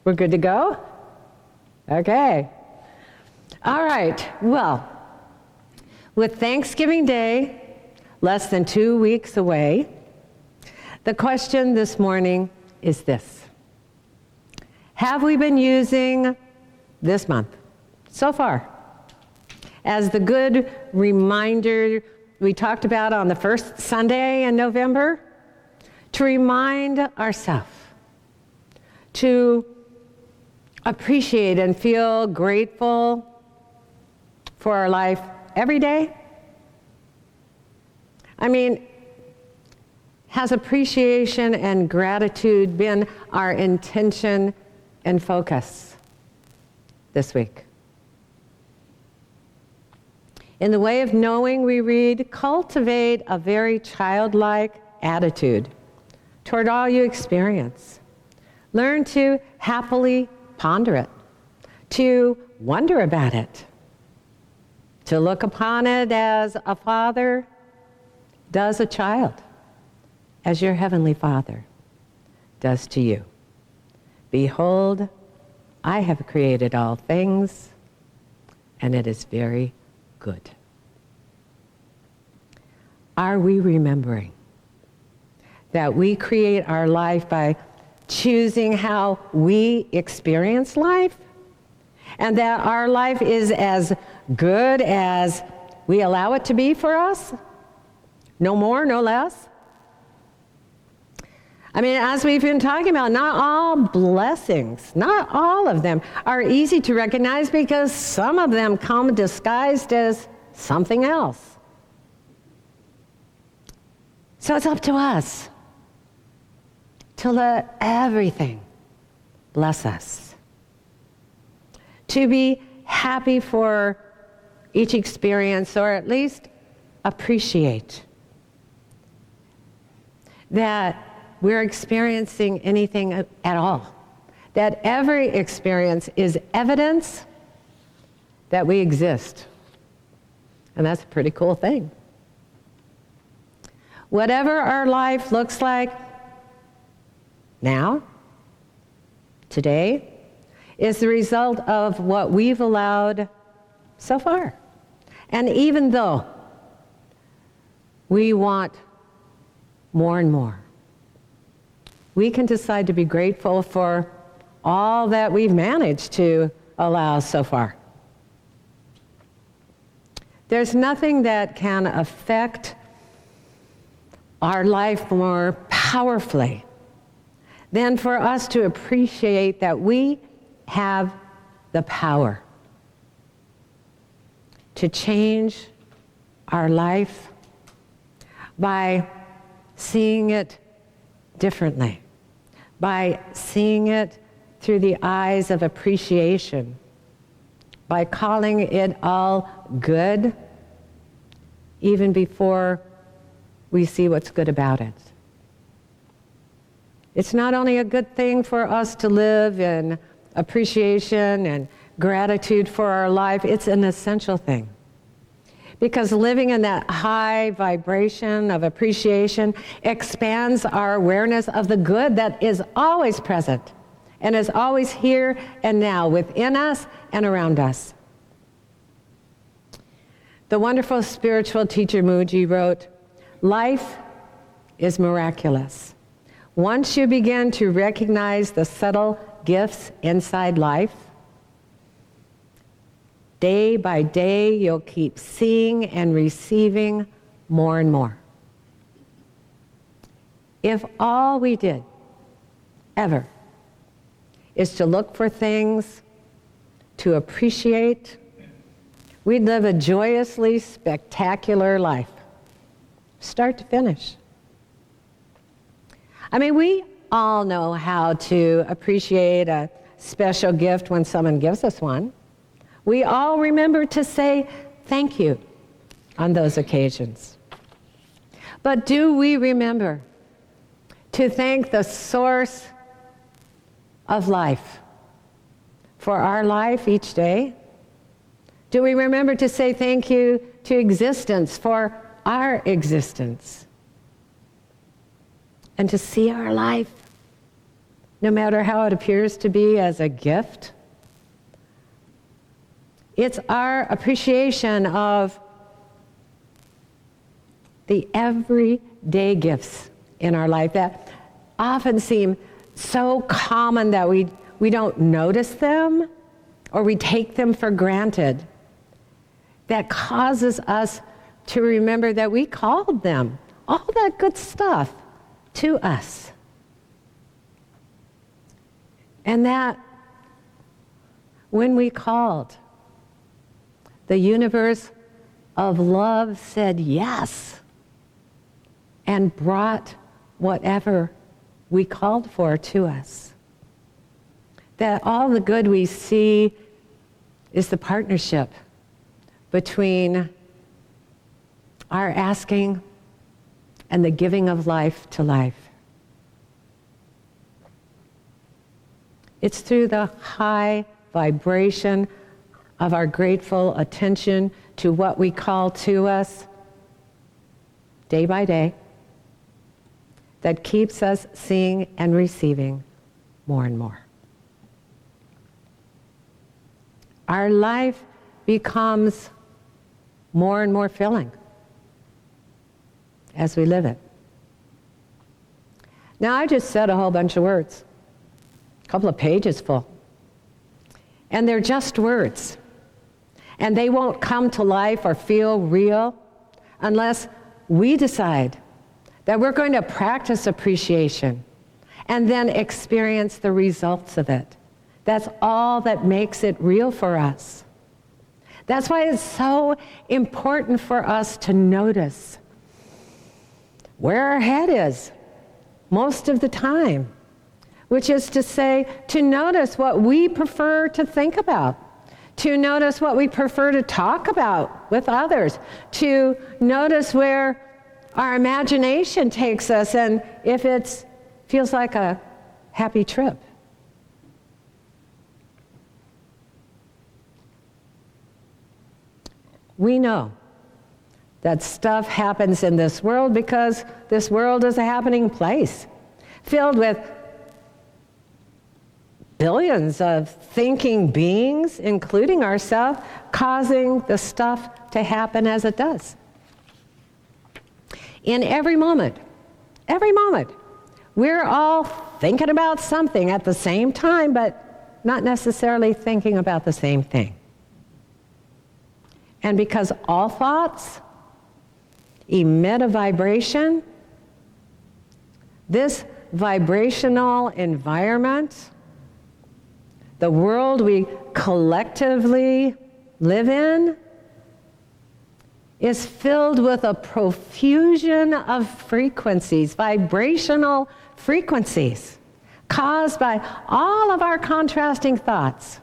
We're good to go? Okay. All right. Well, with Thanksgiving Day less than 2 weeks away, the question this morning is this. Have we been using this month so far as the good reminder we talked about on the first Sunday in November to remind ourselves to appreciate and feel grateful for our life every day? I mean, has appreciation and gratitude been our intention and focus this week? In the way of knowing, we read, cultivate a very childlike attitude toward all you experience. Learn to happily ponder it, to wonder about it, to look upon it as a father does a child, as your heavenly Father does to you. Behold, I have created all things, and it is very good. Are we remembering that we create our life by choosing how we experience life, and that our life is as good as we allow it to be for us? No more, no less? I mean, as we've been talking about, not all blessings, not all of them are easy to recognize because some of them come disguised as something else. So it's up to us to let everything bless us, to be happy for each experience, or at least appreciate that we're experiencing anything at all, that every experience is evidence that we exist. And that's a pretty cool thing. Whatever our life looks like now, today, is the result of what we've allowed so far. And even though we want more and more, we can decide to be grateful for all that we've managed to allow so far. There's nothing that can affect our life more powerfully than for us to appreciate that we have the power to change our life by seeing it differently, by seeing it through the eyes of appreciation, by calling it all good even before we see what's good about it. It's not only a good thing for us to live in appreciation and gratitude for our life, it's an essential thing. Because living in that high vibration of appreciation expands our awareness of the good that is always present and is always here and now within us and around us. The wonderful spiritual teacher Mooji wrote, "Life is miraculous. Once you begin to recognize the subtle gifts inside life, day by day, you'll keep seeing and receiving more and more." If all we did ever is to look for things to appreciate, we'd live a joyously spectacular life, start to finish. I mean, we all know how to appreciate a special gift when someone gives us one. We all remember to say thank you on those occasions. But do we remember to thank the source of life for our life each day? Do we remember to say thank you to existence for our existence? And to see our life no matter how it appears to be as a gift. It's our appreciation of the everyday gifts in our life that often seem so common that we don't notice them or we take them for granted. That causes us to remember that we called them, all that good stuff, to us. And that when we called, the universe of love said yes and brought whatever we called for to us. That all the good we see is the partnership between our asking and the giving of life to life. It's through the high vibration of our grateful attention to what we call to us day by day that keeps us seeing and receiving more and more. Our life becomes more and more filling as we live it. Now, I just said a whole bunch of words, a couple of pages full. And they're just words. And they won't come to life or feel real unless we decide that we're going to practice appreciation and then experience the results of it. That's all that makes it real for us. That's why it's so important for us to notice where our head is most of the time, which is to say, to notice what we prefer to think about, to notice what we prefer to talk about with others, to notice where our imagination takes us and if it feels like a happy trip. We know that stuff happens in this world because this world is a happening place, filled with billions of thinking beings, including ourselves, causing the stuff to happen as it does. In every moment, we're all thinking about something at the same time, but not necessarily thinking about the same thing. And because all thoughts emit a vibration, this vibrational environment, the world we collectively live in, is filled with a profusion of frequencies, vibrational frequencies, caused by all of our contrasting thoughts.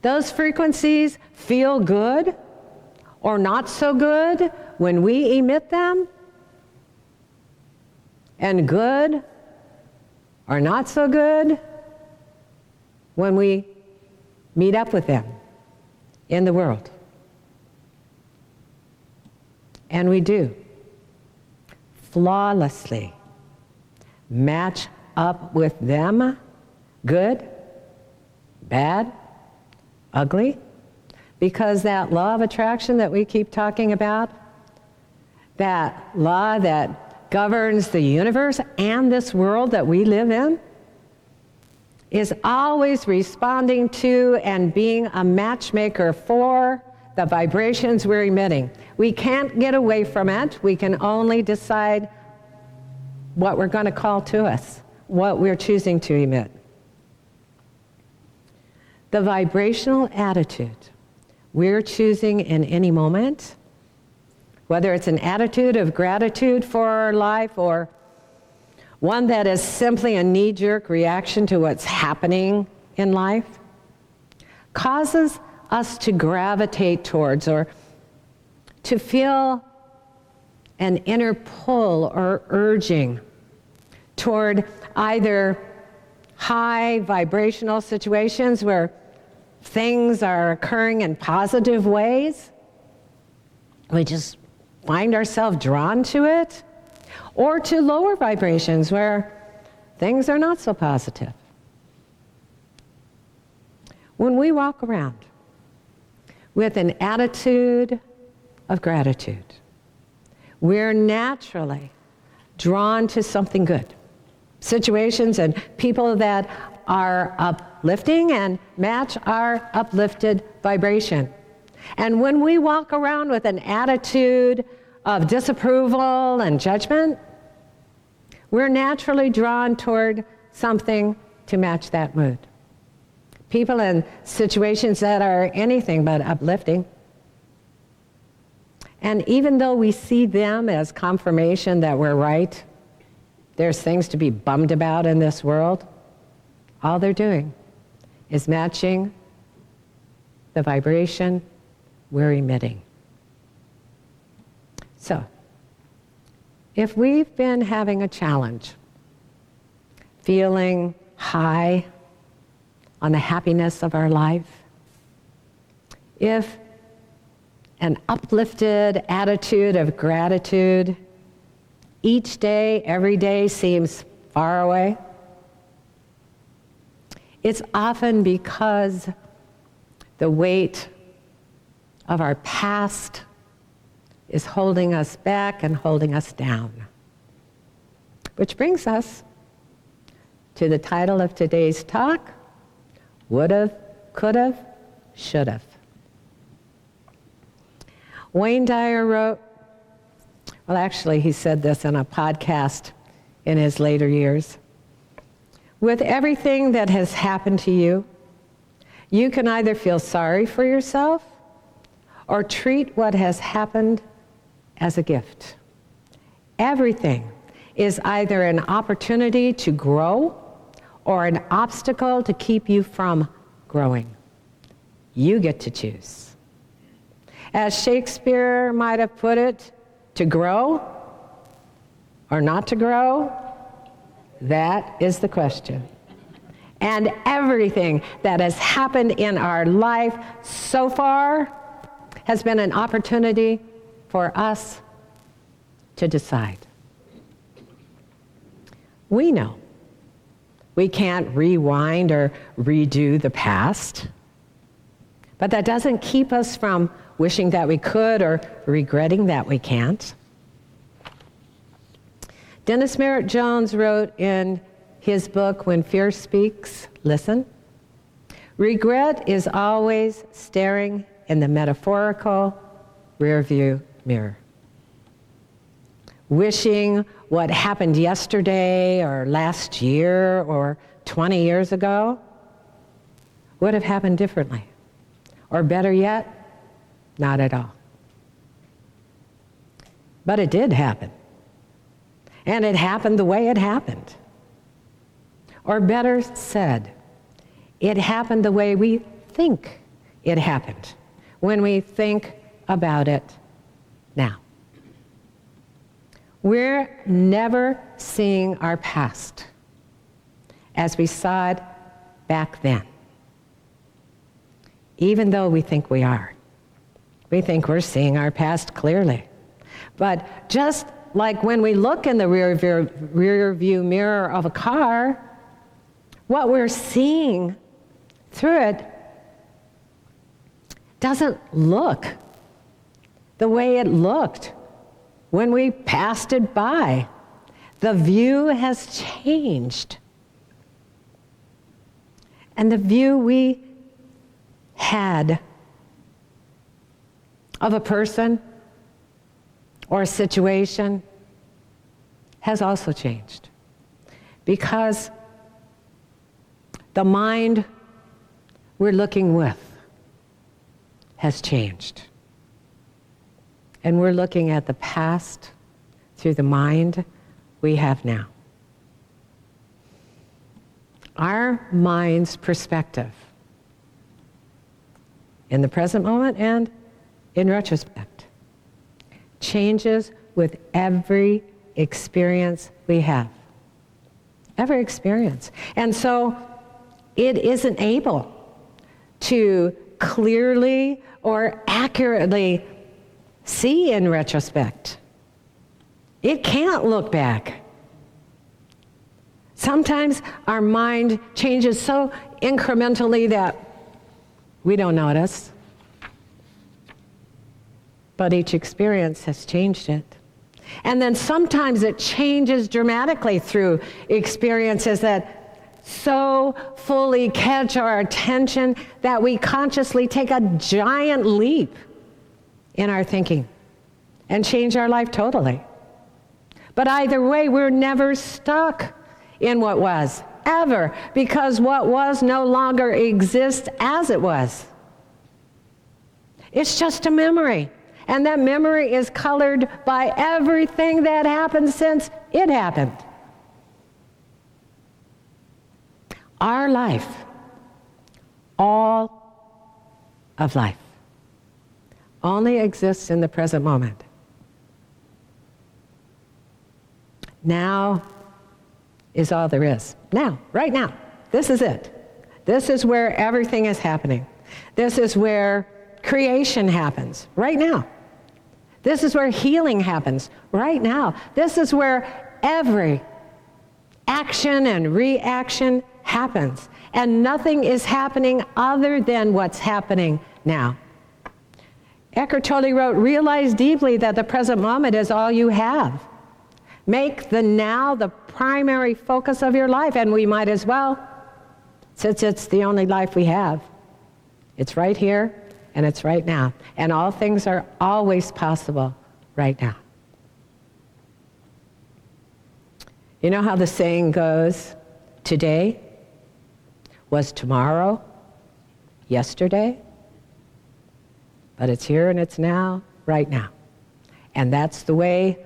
Those frequencies feel good or not so good when we emit them, and good or not so good when we meet up with them in the world. And we do flawlessly match up with them, good, bad, ugly, because that law of attraction that we keep talking about, that law that governs the universe and this world that we live in, is always responding to and being a matchmaker for the vibrations we're emitting. We can't get away from it. We can only decide what we're going to call to us, what we're choosing to emit. The vibrational attitude we're choosing in any moment, whether it's an attitude of gratitude for our life or one that is simply a knee-jerk reaction to what's happening in life, causes us to gravitate towards or to feel an inner pull or urging toward either high vibrational situations where things are occurring in positive ways, we just find ourselves drawn to it, or to lower vibrations where things are not so positive. When we walk around with an attitude of gratitude, we're naturally drawn to something good. Situations and people that are uplifting and match our uplifted vibration. And when we walk around with an attitude of disapproval and judgment, we're naturally drawn toward something to match that mood. People and situations that are anything but uplifting. And even though we see them as confirmation that we're right, there's things to be bummed about in this world, all they're doing is matching the vibration we're emitting. So, if we've been having a challenge, feeling high on the happiness of our life, if an uplifted attitude of gratitude each day, every day seems far away, it's often because the weight of our past is holding us back and holding us down. Which brings us to the title of today's talk, Would've, Could've, Should've. Wayne Dyer wrote, well, actually, he said this in a podcast in his later years. With everything that has happened to you, you can either feel sorry for yourself or treat what has happened as a gift. Everything is either an opportunity to grow or an obstacle to keep you from growing. You get to choose. As Shakespeare might have put it, to grow or not to grow, that is the question. And everything that has happened in our life so far has been an opportunity for us to decide. We know we can't rewind or redo the past, but that doesn't keep us from wishing that we could or regretting that we can't. Dennis Merritt Jones wrote in his book, When Fear Speaks, Listen, regret is always staring in the metaphorical rearview mirror. Wishing what happened yesterday or last year or 20 years ago would have happened differently. Or better yet, not at all. But it did happen. And it happened the way it happened. Or better said, it happened the way we think it happened when we think about it now. We're never seeing our past as we saw it back then, even though we think we are. We think we're seeing our past clearly. But just like when we look in the rear view mirror of a car, what we're seeing through it doesn't look the way it looked when we passed it by. The view has changed. And the view we had of a person or a situation has also changed. Because the mind we're looking with has changed. And we're looking at the past through the mind we have now. Our mind's perspective in the present moment and in retrospect changes with every experience we have. Every experience. And so it isn't able to clearly or accurately see in retrospect. It can't look back. Sometimes our mind changes so incrementally that we don't notice. But each experience has changed it. And then sometimes it changes dramatically through experiences that so fully catch our attention that we consciously take a giant leap in our thinking and change our life totally. But either way, we're never stuck in what was, ever, because what was no longer exists as it was. It's just a memory, and that memory is colored by everything that happened since it happened. Our life, all of life, only exists in the present moment. Now is all there is. Now, right now. This is it. This is where everything is happening. This is where creation happens, right now. This is where healing happens, right now. This is where every action and reaction happens. And nothing is happening other than what's happening now. Eckhart Tolle wrote, "Realize deeply that the present moment is all you have. Make the now the primary focus of your life," and we might as well, since it's the only life we have. It's right here, and it's right now. And all things are always possible right now. You know how the saying goes, today was tomorrow, yesterday, but it's here and it's now, right now. And that's the way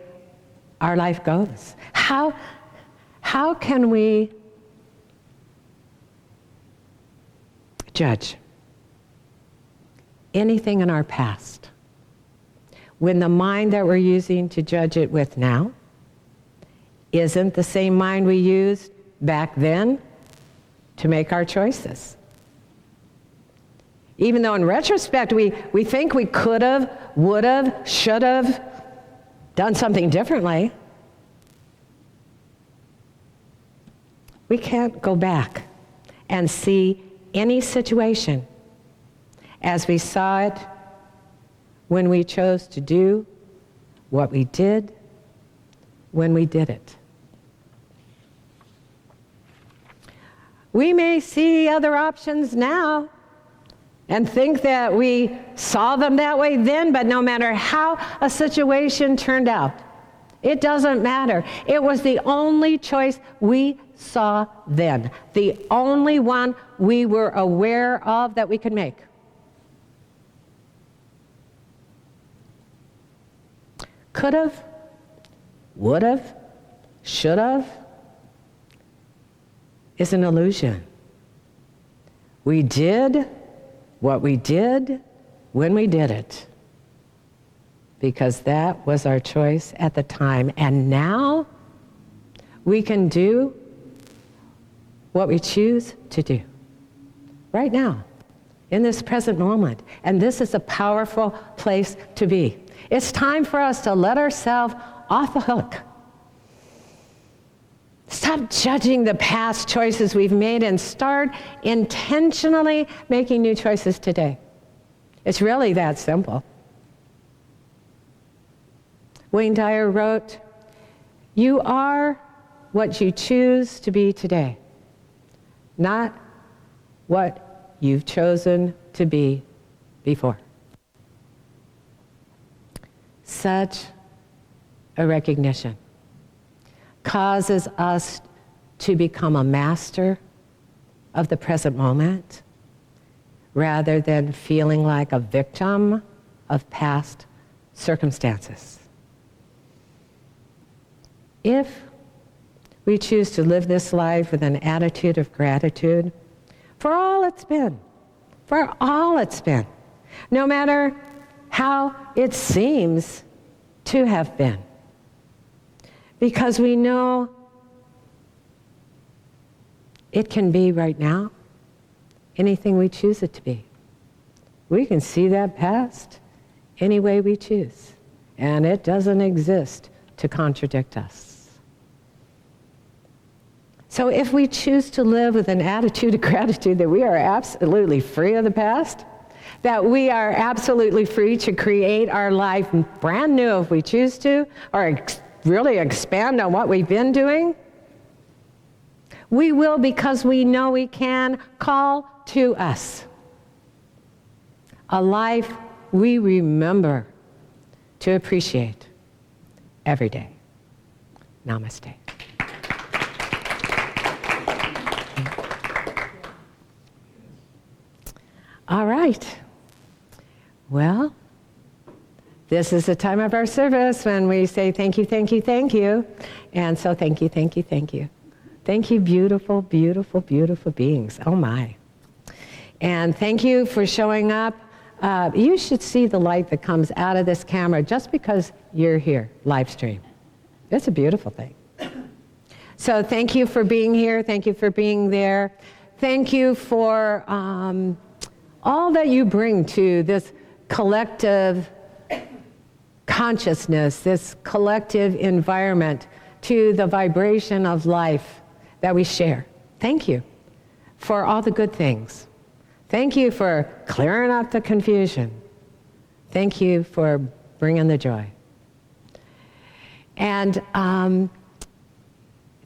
our life goes. How can we judge anything in our past when the mind that we're using to judge it with now isn't the same mind we used back then to make our choices? Even though in retrospect we think we could have, would have, should have done something differently, we can't go back and see any situation as we saw it when we chose to do what we did when we did it. We may see other options now and think that we saw them that way then, but no matter how a situation turned out, it doesn't matter. It was the only choice we saw then, the only one we were aware of that we could make. Could have, would have, should have is an illusion. We did what we did when we did it, because that was our choice at the time. And now we can do what we choose to do right now, in this present moment. And this is a powerful place to be. It's time for us to let ourselves off the hook. Stop judging the past choices we've made and start intentionally making new choices today. It's really that simple. Wayne Dyer wrote, "You are what you choose to be today, not what you've chosen to be before." Such a recognition causes us to become a master of the present moment rather than feeling like a victim of past circumstances. If we choose to live this life with an attitude of gratitude for all it's been, no matter how it seems to have been, because we know it can be right now anything we choose it to be. We can see that past any way we choose, and it doesn't exist to contradict us. So if we choose to live with an attitude of gratitude that we are absolutely free of the past, that we are absolutely free to create our life brand new if we choose to, or really expand on what we've been doing, we will, because we know we can, call to us a life we remember to appreciate every day. Namaste. All right. Well, this is the time of our service when we say thank you, thank you, thank you. And so thank you, thank you, thank you. Thank you, beautiful, beautiful, beautiful beings. Oh my. And thank you for showing up. You should see the light that comes out of this camera just because you're here, live stream. It's a beautiful thing. So thank you for being here. Thank you for being there. Thank you for all that you bring to this collective consciousness, this collective environment, to the vibration of life that we share. Thank you for all the good things. Thank you for clearing up the confusion. Thank you for bringing the joy. And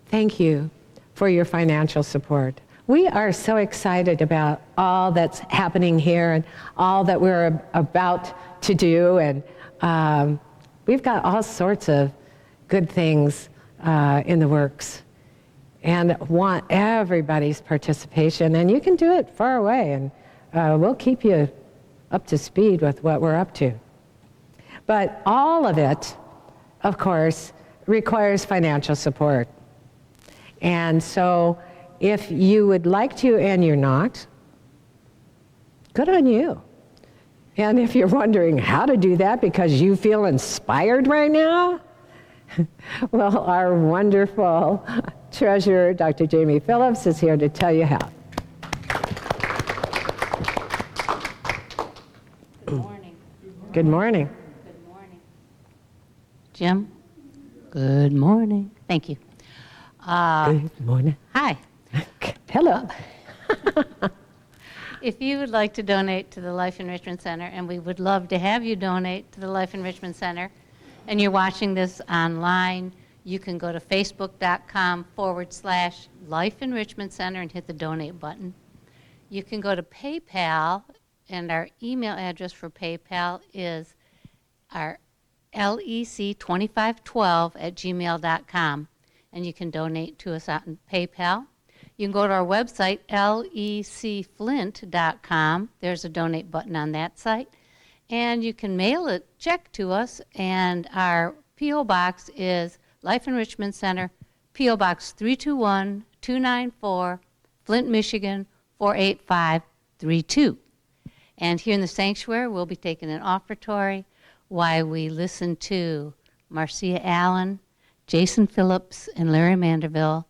thank you for your financial support. We are so excited about all that's happening here and all that we're about to do. And we've got all sorts of good things in the works, and want everybody's participation. And you can do it far away, and we'll keep you up to speed with what we're up to. But all of it, of course, requires financial support. And so if you would like to and you're not, good on you. And if you're wondering how to do that because you feel inspired right now, well, our wonderful treasurer, Dr. Jamie Phillips, is here to tell you how. Good morning. Good morning. Good morning. Jim, good morning. Thank you. Good morning. Hi. Hello. If you would like to donate to the Life Enrichment Center, and we would love to have you donate to the Life Enrichment Center, and you're watching this online, you can go to facebook.com/Life Enrichment Center and hit the donate button. You can go to PayPal, and our email address for PayPal is our lec2512@gmail.com, and you can donate to us on PayPal. You can go to our website, lecflint.com. There's a donate button on that site. And you can mail a check to us, and our P.O. Box is Life Enrichment Center, P.O. Box 321-294, Flint, Michigan, 48532. And here in the sanctuary, we'll be taking an offertory while we listen to Marcia Allen, Jason Phillips, and Larry Manderville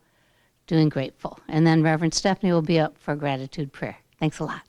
doing Grateful. And then Reverend Stephanie will be up for gratitude prayer. Thanks a lot.